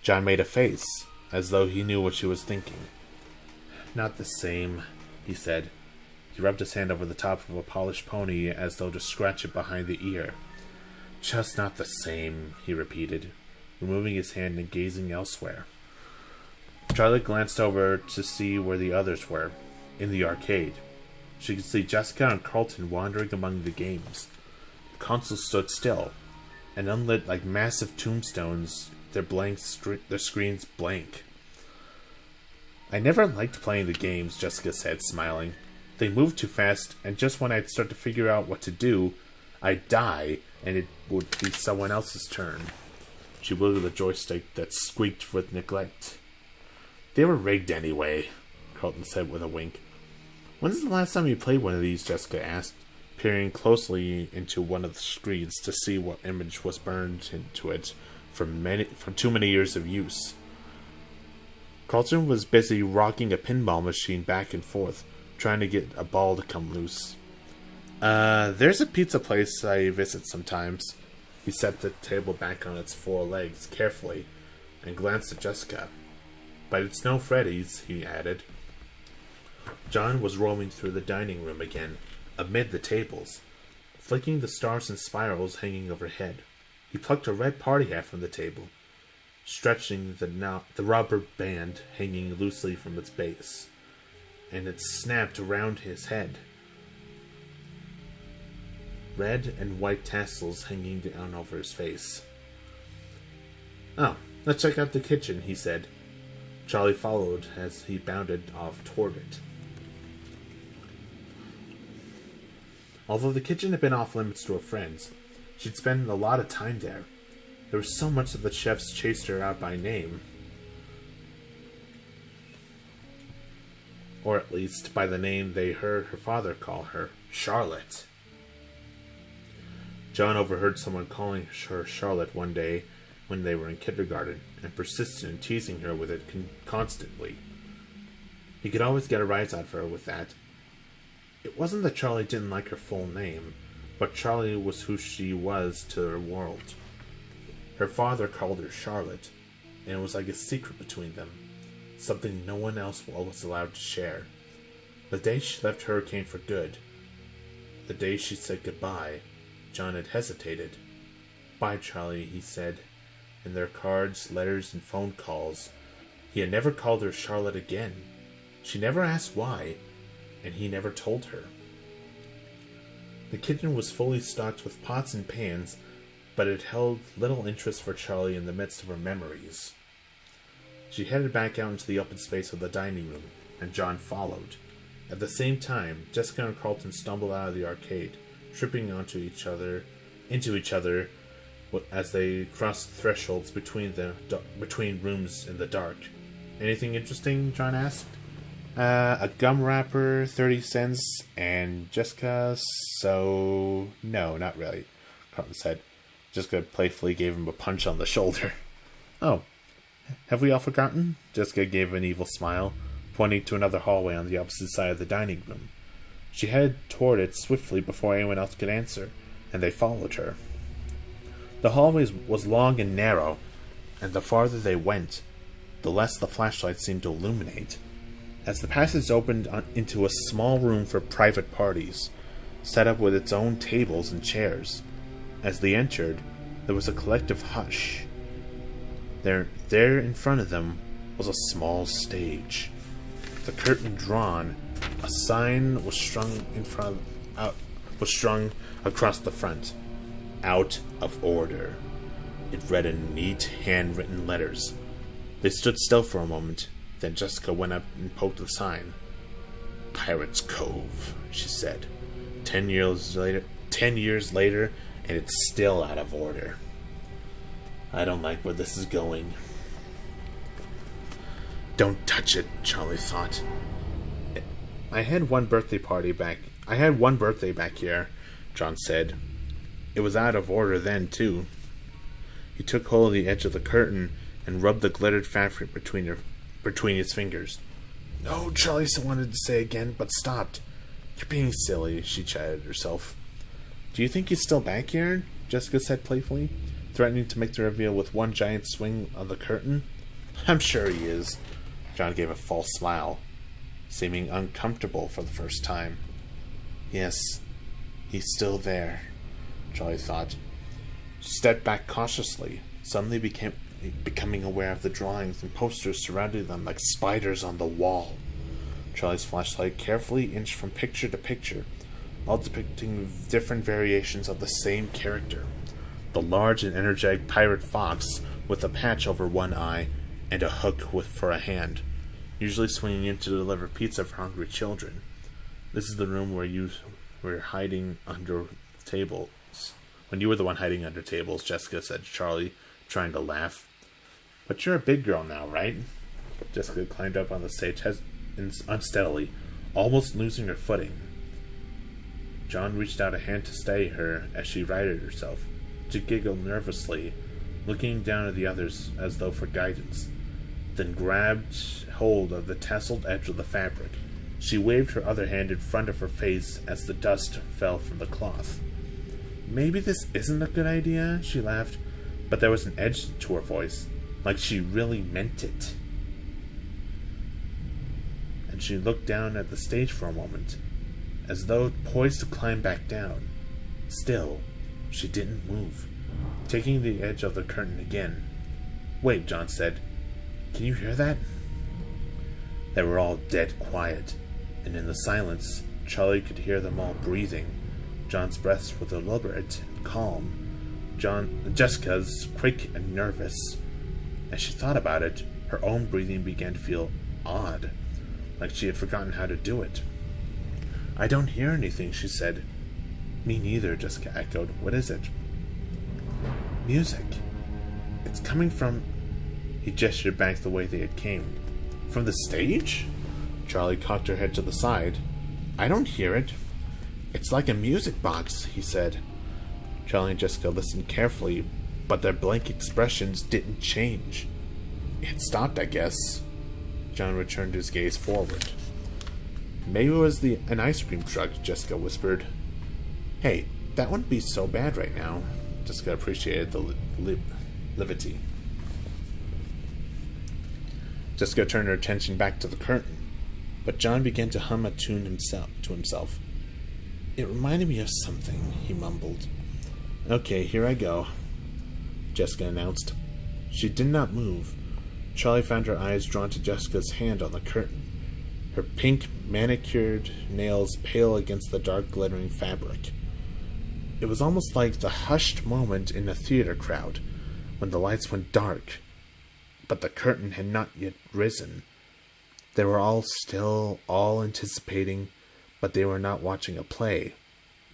John made a face, as though he knew what she was thinking. Not the same, he said. He rubbed his hand over the top of a polished pony as though to scratch it behind the ear. Just not the same, he repeated, removing his hand and gazing elsewhere. Charlie glanced over to see where the others were, in the arcade. She could see Jessica and Carlton wandering among the games. The consoles stood still, and unlit like massive tombstones, their screens blank. I never liked playing the games, Jessica said, smiling. They moved too fast, and just when I'd start to figure out what to do, I'd die, and it would be someone else's turn. She wiggled the joystick that squeaked with neglect. They were rigged anyway, Carlton said with a wink. When's the last time you played one of these? Jessica asked, peering closely into one of the screens to see what image was burned into it from too many years of use. Carlton was busy rocking a pinball machine back and forth, trying to get a ball to come loose. There's a pizza place I visit sometimes. He set the table back on its four legs carefully and glanced at Jessica. But it's no Freddy's, he added. John was roaming through the dining room again, amid the tables, flicking the stars and spirals hanging overhead. He plucked a red party hat from the table, stretching the rubber band hanging loosely from its base, and it snapped around his head. Red and white tassels hanging down over his face. Oh, let's check out the kitchen, he said. Charlie followed as he bounded off toward it. Although the kitchen had been off limits to her friends, she'd spent a lot of time there. There was so much that the chefs chased her out by name. Or at least by the name they heard her father call her, Charlotte. John overheard someone calling her Charlotte one day when they were in kindergarten, and persisted in teasing her with it constantly. He could always get a rise out of her with that. It wasn't that Charlie didn't like her full name, but Charlie was who she was to her world. Her father called her Charlotte, and it was like a secret between them, something no one else was allowed to share. The day she left Hurricane for good, the day she said goodbye, John had hesitated. Bye, Charlie, he said, in their cards, letters, and phone calls. He had never called her Charlotte again. She never asked why, and he never told her. The kitchen was fully stocked with pots and pans, but it held little interest for Charlie in the midst of her memories. She headed back out into the open space of the dining room, and John followed. At the same time, Jessica and Carlton stumbled out of the arcade, tripping into each other as they crossed the thresholds between rooms in the dark. Anything interesting? John asked. A gum wrapper, 30 cents, and Jessica, so... No, not really, Carlton said. Jessica playfully gave him a punch on the shoulder. Oh, have we all forgotten? Jessica gave an evil smile, pointing to another hallway on the opposite side of the dining room. She headed toward it swiftly before anyone else could answer, and they followed her. The hallway was long and narrow, and the farther they went, the less the flashlight seemed to illuminate. As the passage opened into a small room for private parties, set up with its own tables and chairs. As they entered, there was a collective hush. There in front of them was a small stage. The curtain drawn, a sign was strung across the front. Out of order. It read in neat, handwritten letters. They stood still for a moment. Then Jessica went up and poked the sign. Pirates Cove, she said. 10 years later, and it's still out of order. I don't like where this is going. Don't touch it, Charlie thought. I had one birthday back here, John said. It was out of order then, too. He took hold of the edge of the curtain and rubbed the glittered fabric between his fingers. No, Charlie wanted to say again, but stopped. You're being silly, she chided herself. Do you think he's still back here? Jessica said playfully, threatening to make the reveal with one giant swing of the curtain. I'm sure he is. John gave a false smile, seeming uncomfortable for the first time. Yes, he's still there, Charlie thought. She stepped back cautiously, suddenly becoming aware of the drawings and posters surrounding them like spiders on the wall. Charlie's flashlight carefully inched from picture to picture, all depicting different variations of the same character. The large and energetic pirate fox with a patch over one eye and a hook for a hand, usually swinging in to deliver pizza for hungry children. This is the room where you were hiding under tables. When you were the one hiding under tables, Jessica said to Charlie, trying to laugh. But you're a big girl now, right? Jessica climbed up on the stage unsteadily, almost losing her footing. John reached out a hand to steady her as she righted herself. She giggled nervously, looking down at the others as though for guidance, then grabbed hold of the tasseled edge of the fabric. She waved her other hand in front of her face as the dust fell from the cloth. Maybe this isn't a good idea, she laughed, but there was an edge to her voice, like she really meant it. And she looked down at the stage for a moment, as though poised to climb back down. Still, she didn't move, taking the edge of the curtain again. Wait, John said. Can you hear that? They were all dead quiet, and in the silence, Charlie could hear them all breathing. John's breaths were deliberate and calm. Jessica's quick and nervous. As she thought about it, her own breathing began to feel odd, like she had forgotten how to do it. I don't hear anything, she said. Me neither, Jessica echoed. What is it? Music. It's coming from... He gestured back the way they had came. From the stage? Charlie cocked her head to the side. I don't hear it. It's like a music box, he said. Charlie and Jessica listened carefully, but their blank expressions didn't change. It stopped, I guess. John returned his gaze forward. Maybe it was an ice cream truck, Jessica whispered. Hey, that wouldn't be so bad right now. Jessica appreciated the levity. Jessica turned her attention back to the curtain, but John began to hum a tune to himself. It reminded me of something, he mumbled. Okay, here I go, Jessica announced. She did not move. Charlie found her eyes drawn to Jessica's hand on the curtain, her pink, manicured nails pale against the dark, glittering fabric. It was almost like the hushed moment in a theater crowd, when the lights went dark, but the curtain had not yet risen. They were all still, all anticipating, but they were not watching a play,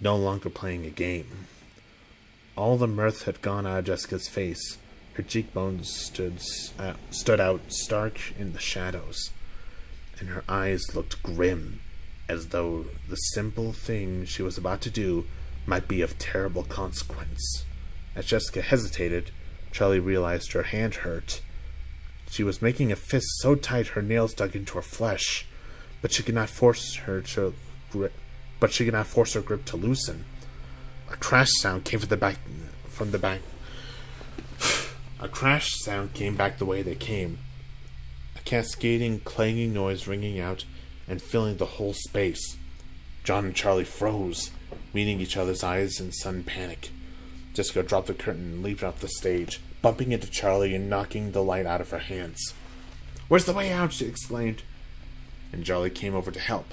no longer playing a game. All the mirth had gone out of Jessica's face. Her cheekbones stood out stark in the shadows, and her eyes looked grim, as though the simple thing she was about to do might be of terrible consequence. As Jessica hesitated, Charlie realized her hand hurt. She was making a fist so tight her nails dug into her flesh, but she could not force her grip to loosen. A crash sound came from the back. A crash sound came back the way they came. A cascading, clanging noise ringing out and filling the whole space. John and Charlie froze, meeting each other's eyes in sudden panic. Jessica dropped the curtain and leaped up the stage, bumping into Charlie and knocking the light out of her hands. "Where's the way out?" she exclaimed. And Charlie came over to help.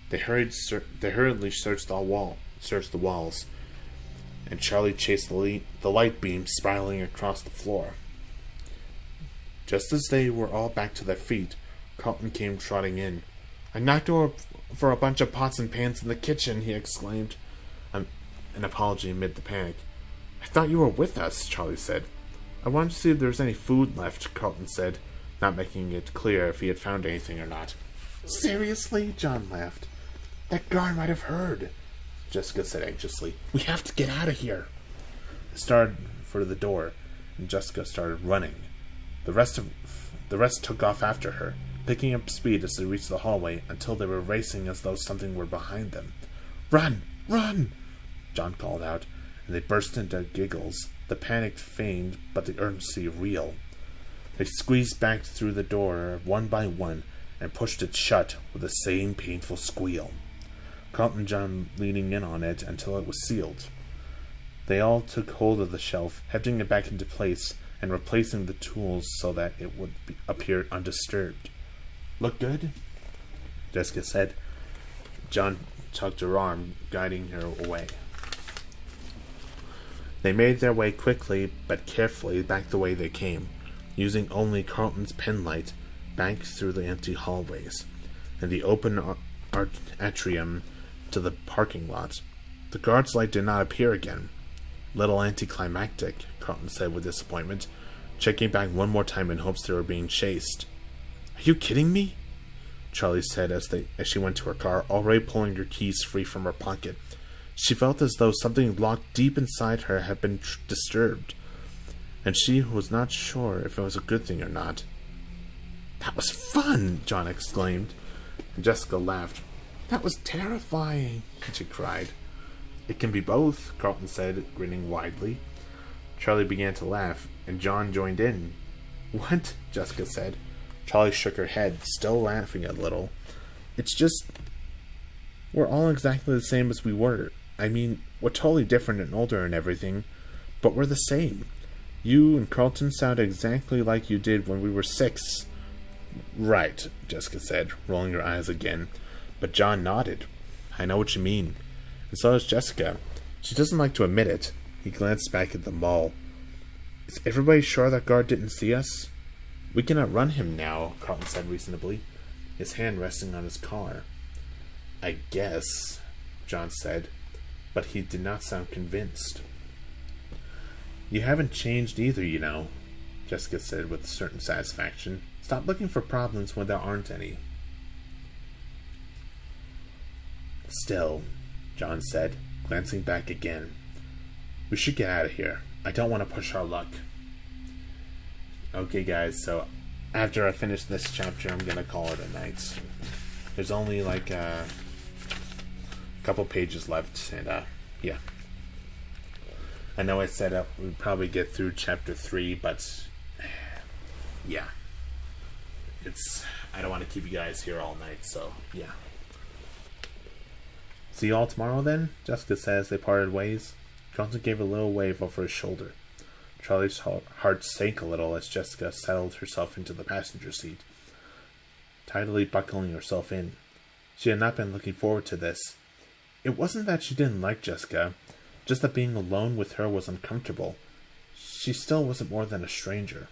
They hurriedly searched the walls, and Charlie chased the light beam spiraling across the floor. Just as they were all back to their feet, Carlton came trotting in. "I knocked over a bunch of pots and pans in the kitchen," he exclaimed, an apology amid the panic. "I thought you were with us," Charlie said. "I wanted to see if there was any food left," Carlton said, not making it clear if he had found anything or not. "Seriously?" John laughed. "That guard might have heard," Jessica said anxiously. "We have to get out of here." They started for the door, and Jessica started running. The rest took off after her, picking up speed as they reached the hallway until they were racing as though something were behind them. "Run! Run!" John called out, and they burst into giggles, the panic feigned but the urgency real. They squeezed back through the door one by one and pushed it shut with the same painful squeal, Carlton and John leaning in on it until it was sealed. They all took hold of the shelf, hefting it back into place and replacing the tools so that it would appear undisturbed. "Look good?" Jessica said. John tugged her arm, guiding her away. They made their way quickly but carefully back the way they came, using only Carlton's penlight back through the empty hallways and the open atrium to the parking lot. The guard's light did not appear again. "Little anticlimactic," Carlton said with disappointment, checking back one more time in hopes they were being chased. "Are you kidding me?" Charlie said as she went to her car, already pulling her keys free from her pocket. She felt as though something locked deep inside her had been disturbed, and she was not sure if it was a good thing or not. "That was fun!" John exclaimed, and Jessica laughed. "That was terrifying!" she cried. "It can be both," Carlton said, grinning widely. Charlie began to laugh, and John joined in. "What?" Jessica said. Charlie shook her head, still laughing a little. "It's just, we're all exactly the same as we were. I mean, we're totally different and older and everything, but we're the same. You and Carlton sound exactly like you did when we were 6. "Right," Jessica said, rolling her eyes again. But John nodded. "I know what you mean." And so does Jessica. She doesn't like to admit it. He glanced back at the mall. "Is everybody sure that guard didn't see us?" "We can outrun him now," Carlton said reasonably, his hand resting on his car. "I guess," John said, but he did not sound convinced. "You haven't changed either, you know," Jessica said with certain satisfaction. "Stop looking for problems when there aren't any." "Still," John said, glancing back again, "we should get out of here. I don't want to push our luck." Okay, guys, so after I finish this chapter, I'm going to call it a night. There's only like a couple pages left, and yeah. I know I said we'd probably get through chapter 3, but yeah. I don't want to keep you guys here all night, so yeah. "See you all tomorrow then," Jessica said as they parted ways. Johnson gave a little wave over his shoulder. Charlie's heart sank a little as Jessica settled herself into the passenger seat, tidily buckling herself in. She had not been looking forward to this. It wasn't that she didn't like Jessica, just that being alone with her was uncomfortable. She still wasn't more than a stranger.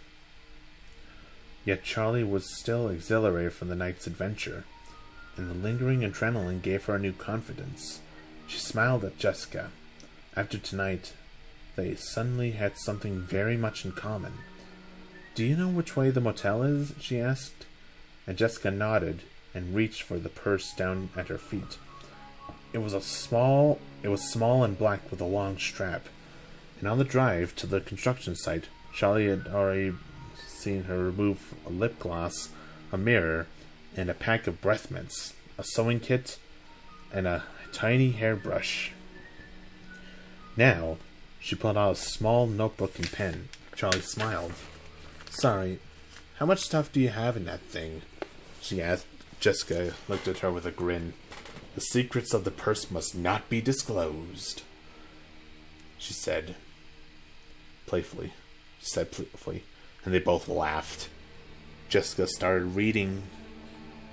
Yet Charlie was still exhilarated from the night's adventure, and the lingering adrenaline gave her a new confidence. She smiled at Jessica. After tonight, they suddenly had something very much in common. "Do you know which way the motel is?" she asked, and Jessica nodded and reached for the purse down at her feet. It was small and black with a long strap, and on the drive to the construction site, Charlie had already seen her remove a lip gloss, a mirror, and a pack of breath mints, a sewing kit, and a tiny hairbrush. Now, she pulled out a small notebook and pen. Charlie smiled. "Sorry, how much stuff do you have in that thing?" she asked. Jessica looked at her with a grin. "The secrets of the purse must not be disclosed," she said playfully. And they both laughed. Jessica started reading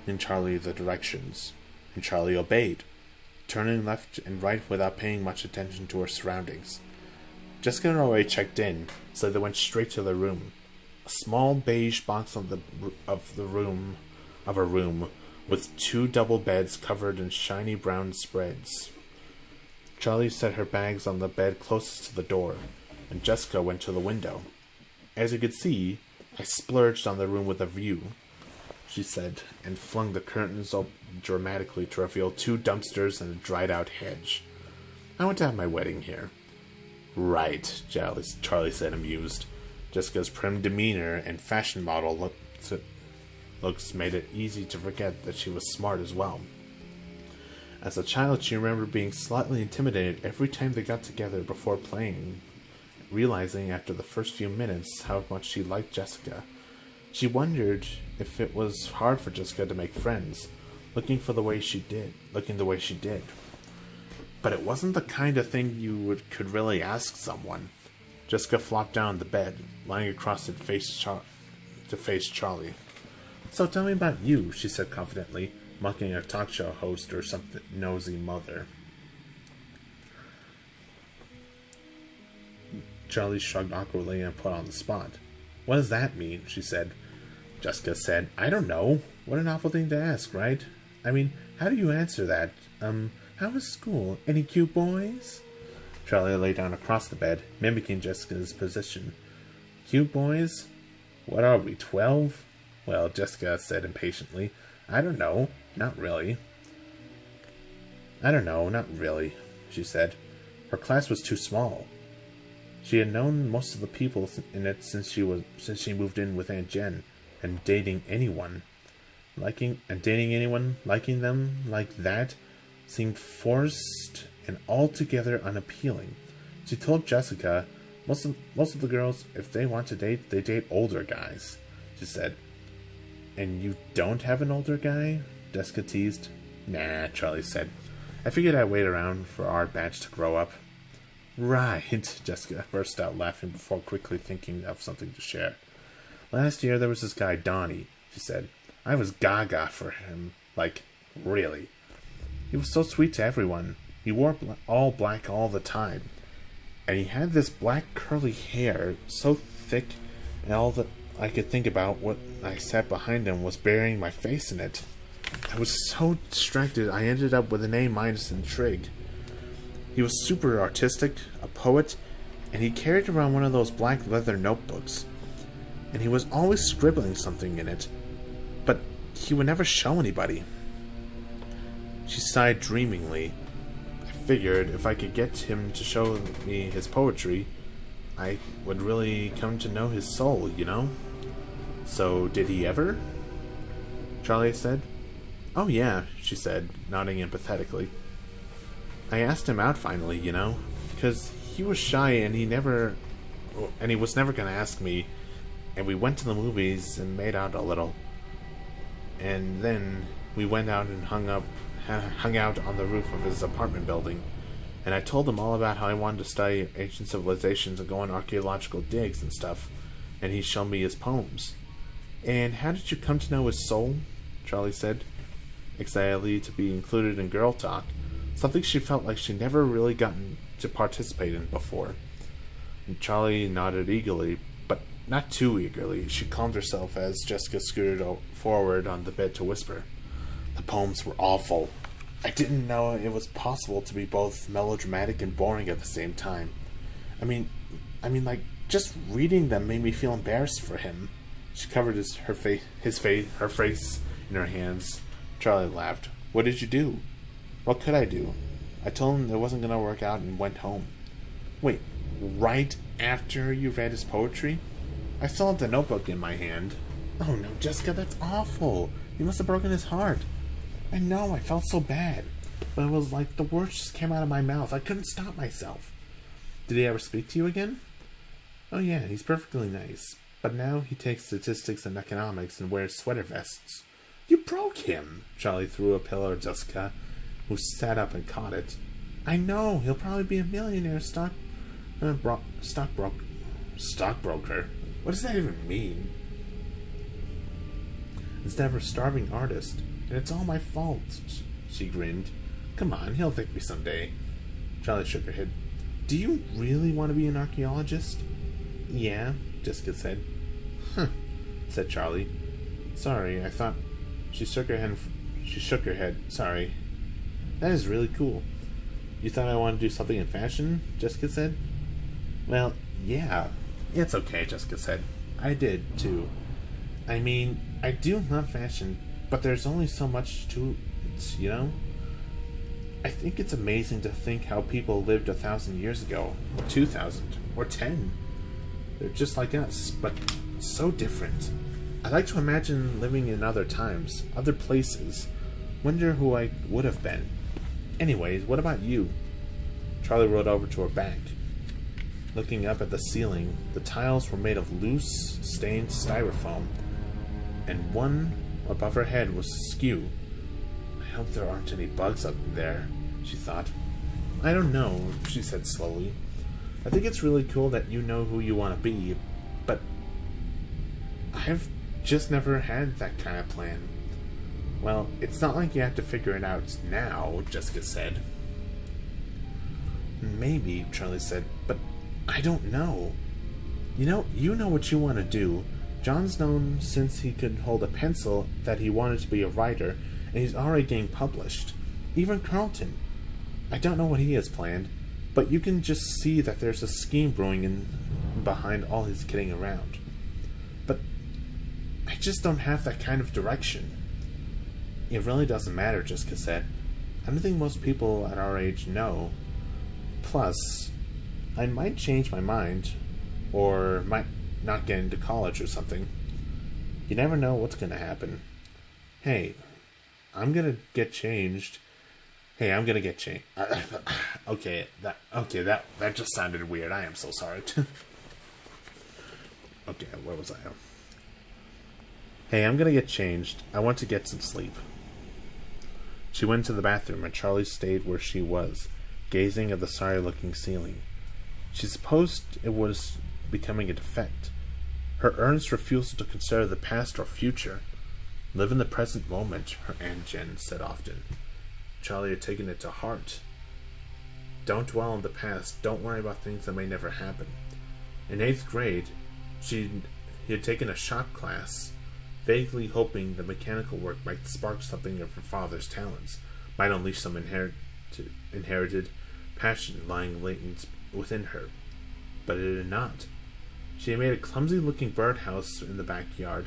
in Charlie the directions, and Charlie obeyed, turning left and right without paying much attention to her surroundings. Jessica had already checked in, so they went straight to their room. A small beige box of a room with 2 double beds covered in shiny brown spreads. Charlie set her bags on the bed closest to the door, and Jessica went to the window. "As you could see, I splurged on the room with a view," she said, and flung the curtains open dramatically to reveal 2 dumpsters and a dried-out hedge. "I want to have my wedding here." "Right," Charlie said, amused. Jessica's prim demeanor and fashion model looks made it easy to forget that she was smart as well. As a child, she remembered being slightly intimidated every time they got together before playing, realizing after the first few minutes how much she liked Jessica. She wondered if it was hard for Jessica to make friends, looking the way she did. But it wasn't the kind of thing you could really ask someone. Jessica flopped down on the bed, lying across it to face Charlie. "So tell me about you," she said confidently, mocking a talk show host or something nosy mother. Charlie shrugged awkwardly and put on the spot. "What does that mean?" she said. Jessica said, "I don't know. What an awful thing to ask, right? I mean, how do you answer that? How was school? Any cute boys?" Charlie lay down across the bed, mimicking Jessica's position. "Cute boys? What are we, 12? Well," Jessica said impatiently, "I don't know. Not really." "I don't know. Not really," she said. Her class was too small. She had known most of the people in it since she moved in with Aunt Jen, and dating anyone liking them like that seemed forced and altogether unappealing. She told Jessica, most of the girls, if they want to date, they date older guys," she said. "And you don't have an older guy?" Jessica teased. "Nah," Charlie said. "I figured I'd wait around for our batch to grow up." "Right," Jessica burst out laughing before quickly thinking of something to share. "Last year there was this guy, Donnie," she said. "I was gaga for him. Like, really. He was so sweet to everyone. He wore all black all the time. And he had this black curly hair, so thick, and all that I could think about when I sat behind him was burying my face in it. I was so distracted I ended up with an A- in trig. He was super artistic, a poet, and he carried around one of those black leather notebooks. And he was always scribbling something in it, but he would never show anybody." She sighed dreamingly. "I figured if I could get him to show me his poetry, I would really come to know his soul, you know?" "So, did he ever?" Charlie said. "Oh yeah," she said, nodding empathetically. "I asked him out finally, you know, because he was shy and he was never going to ask me, and we went to the movies and made out a little. And then we went out and hung out on the roof of his apartment building. And I told him all about how I wanted to study ancient civilizations and go on archaeological digs and stuff. And he showed me his poems. And how did you come to know his soul? Charlie said, excitedly to be included in girl talk, something she felt like she never really gotten to participate in before. And Charlie nodded eagerly, but not too eagerly. She calmed herself as Jessica scooted forward on the bed to whisper. The poems were awful. I didn't know it was possible to be both melodramatic and boring at the same time. I mean, like, just reading them made me feel embarrassed for him. She covered her face in her hands. Charlie laughed. What did you do? What could I do? I told him it wasn't going to work out and went home. Wait, right after you read his poetry? I still have the notebook in my hand. Oh no, Jessica, that's awful. You must have broken his heart. I know, I felt so bad. But it was like the words just came out of my mouth. I couldn't stop myself. Did he ever speak to you again? Oh yeah, he's perfectly nice. But now he takes statistics and economics and wears sweater vests. You broke him! Charlie threw a pillow at Jessica, who sat up and caught it. I know, he'll probably be a millionaire stockbroker. What does that even mean? Instead of a starving artist. And it's all my fault, she grinned. Come on, he'll thank me someday. Charlie shook her head. Do you really want to be an archaeologist? Yeah, Jessica said. Huh, said Charlie. Sorry, I thought... She shook her head. Sorry. That is really cool. You thought I wanted to do something in fashion? Jessica said. Well, yeah. It's okay, Jessica said. I did, too. I mean, I do love fashion, but there's only so much to it, you know? I think it's amazing to think how people lived 1,000 years ago, or 2,000, or 10. They're just like us, but so different. I like to imagine living in other times, other places. Wonder who I would have been. Anyways, what about you? Charlie rode over to her back. Looking up at the ceiling, the tiles were made of loose, stained styrofoam, and one above her head was askew. I hope there aren't any bugs up there, she thought. I don't know, she said slowly. I think it's really cool that you know who you want to be, but I've just never had that kind of plan. Well, it's not like you have to figure it out now, Jessica said. Maybe, Charlie said, but I don't know. You know what you want to do. John's known since he could hold a pencil that he wanted to be a writer, and he's already getting published. Even Carlton. I don't know what he has planned, but you can just see that there's a scheme brewing behind all his kidding around. But I just don't have that kind of direction. It really doesn't matter, Jessica said. I don't think most people at our age know. Plus, I might change my mind, or might not get into college or something. You never know what's going to happen. Hey, I'm going to get changed. Okay, that just sounded weird. I am so sorry. Okay, where was I? Hey, I'm going to get changed. I want to get some sleep. She went to the bathroom, and Charlie stayed where she was, gazing at the sorry-looking ceiling. She supposed it was becoming a defect. Her earnest refusal to consider the past or future. Live in the present moment, her Aunt Jen said often. Charlie had taken it to heart. Don't dwell on the past. Don't worry about things that may never happen. In 8th grade, he had taken a shop class, vaguely hoping the mechanical work might spark something of her father's talents, might unleash some inherited passion lying latent within her. But it did not. She had made a clumsy-looking birdhouse in the backyard.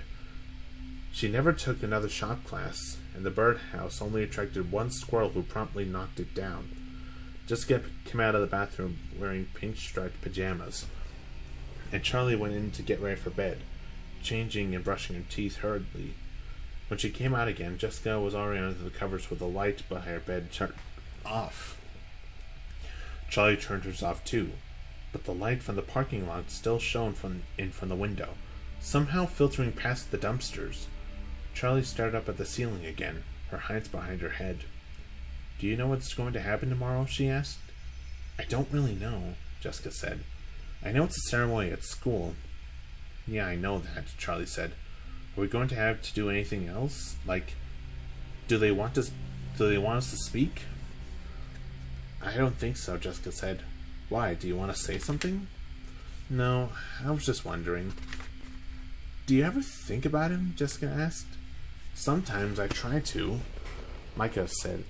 She never took another shop class, and the birdhouse only attracted one squirrel who promptly knocked it down. Jessica came out of the bathroom wearing pink-striped pajamas, and Charlie went in to get ready for bed, changing and brushing her teeth hurriedly. When she came out again, Jessica was already under the covers with the light behind her bed turned off. Charlie turned hers off too, but the light from the parking lot still shone from the window, somehow filtering past the dumpsters. Charlie stared up at the ceiling again, her hands behind her head. Do you know what's going to happen tomorrow? She asked. I don't really know, Jessica said. I know it's a ceremony at school. Yeah, I know that, Charlie said. Are we going to have to do anything else? Like, do they want us to speak? I don't think so, Jessica said. Why? Do you want to say something? No, I was just wondering. Do you ever think about him? Jessica asked. Sometimes I try to, Micah said.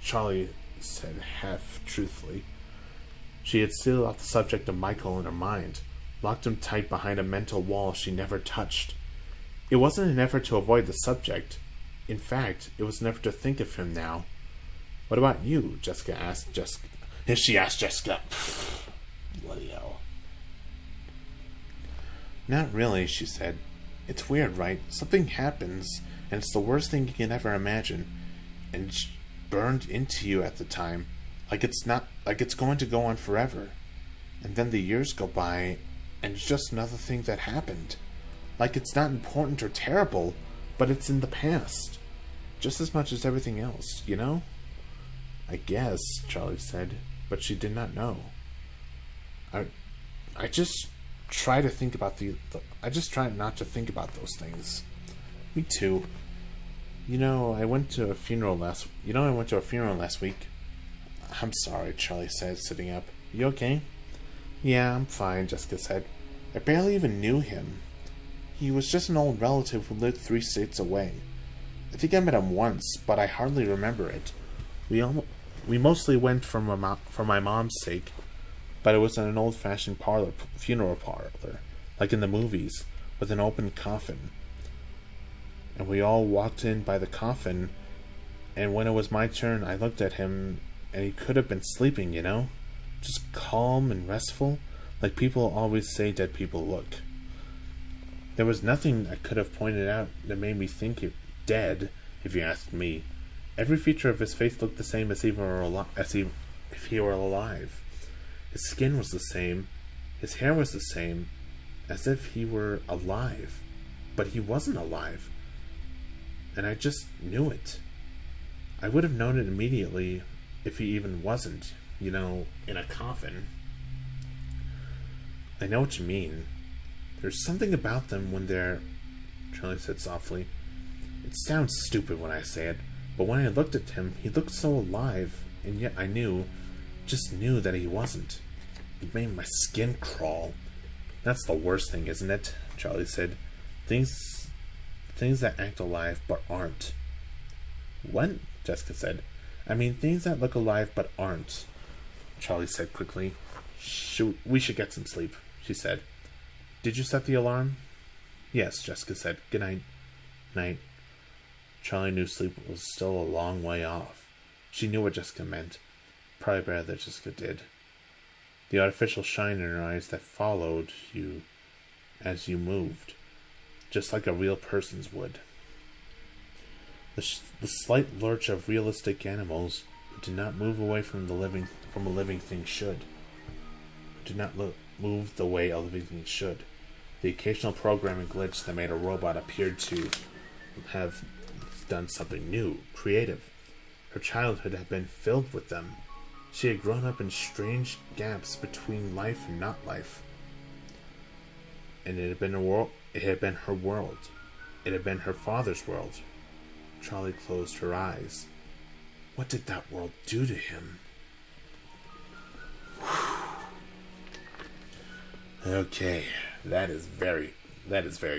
Charlie said half truthfully. She had sealed off the subject of Michael in her mind, locked him tight behind a mental wall she never touched. It wasn't an effort to avoid the subject. In fact, it was an effort to think of him now. What about you? Jessica asked Jessica. Bloody hell. Not really, she said. It's weird, right? Something happens, and it's the worst thing you can ever imagine, and it's burned into you at the time, like it's going to go on forever. And then the years go by, and it's just another thing that happened. Like it's not important or terrible, but it's in the past. Just as much as everything else, you know? I guess, Charlie said, but she did not know. I just try to think about I just try not to think about those things. Me too. I went to a funeral last week. I'm sorry, Charlie said, sitting up. You okay? Yeah, I'm fine, Jessica said. I barely even knew him. He was just an old relative who lived 3 states away. I think I met him once, but I hardly remember it. We mostly went for my mom's sake, but it was in an old-fashioned funeral parlor, like in the movies, with an open coffin. And we all walked in by the coffin, and when it was my turn, I looked at him, and he could have been sleeping, just calm and restful, like people always say dead people look. There was nothing I could have pointed out that made me think he dead, if you asked me. Every feature of his face looked the same as if he were alive. His skin was the same, his hair was the same, as if he were alive. But he wasn't alive. And I just knew it. I would have known it immediately if he even wasn't, in a coffin. I know what you mean. There's something about them when they're... Charlie said softly. It sounds stupid when I say it, but when I looked at him, he looked so alive, and yet I just knew that he wasn't. It made my skin crawl. That's the worst thing, isn't it? Charlie said. Things that act alive but aren't. What? Jessica said. I mean, things that look alive but aren't. Charlie said quickly. We should get some sleep, she said. Did you set the alarm? Yes, Jessica said. Good night. Night. Charlie knew sleep was still a long way off. She knew what Jessica meant. Probably better than Jessica did. The artificial shine in her eyes that followed you as you moved, just like a real person's would. The slight lurch of realistic animals who did not move away from a living thing should. Did not move the way a living thing should. The occasional programming glitch that made a robot appear to have done something new, creative. Her childhood had been filled with them. She had grown up in strange gaps between life and not life. And it had been her world. It had been her father's world. Charlie closed her eyes. What did that world do to him? Okay, that is very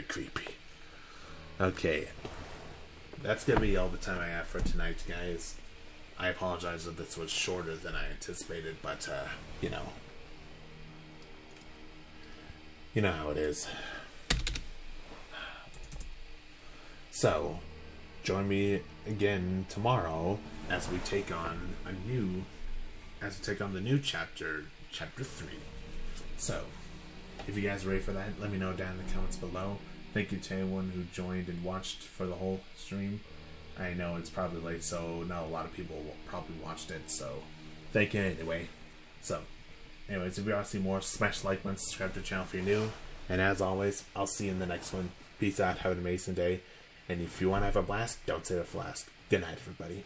creepy. Okay, that's gonna be all the time I have for tonight, guys. I apologize if this was shorter than I anticipated, but you know how it is. So, join me again tomorrow as we take on the new chapter 3. So, if you guys are ready for that, let me know down in the comments below. Thank you to anyone who joined and watched for the whole stream. I know it's probably late, so not a lot of people probably watched it, so thank you anyway. So, anyways, if you want to see more, smash the like button, subscribe to the channel if you're new, and as always, I'll see you in the next one. Peace out, have an amazing day, and if you want to have a blast, don't say a blast. Good night, everybody.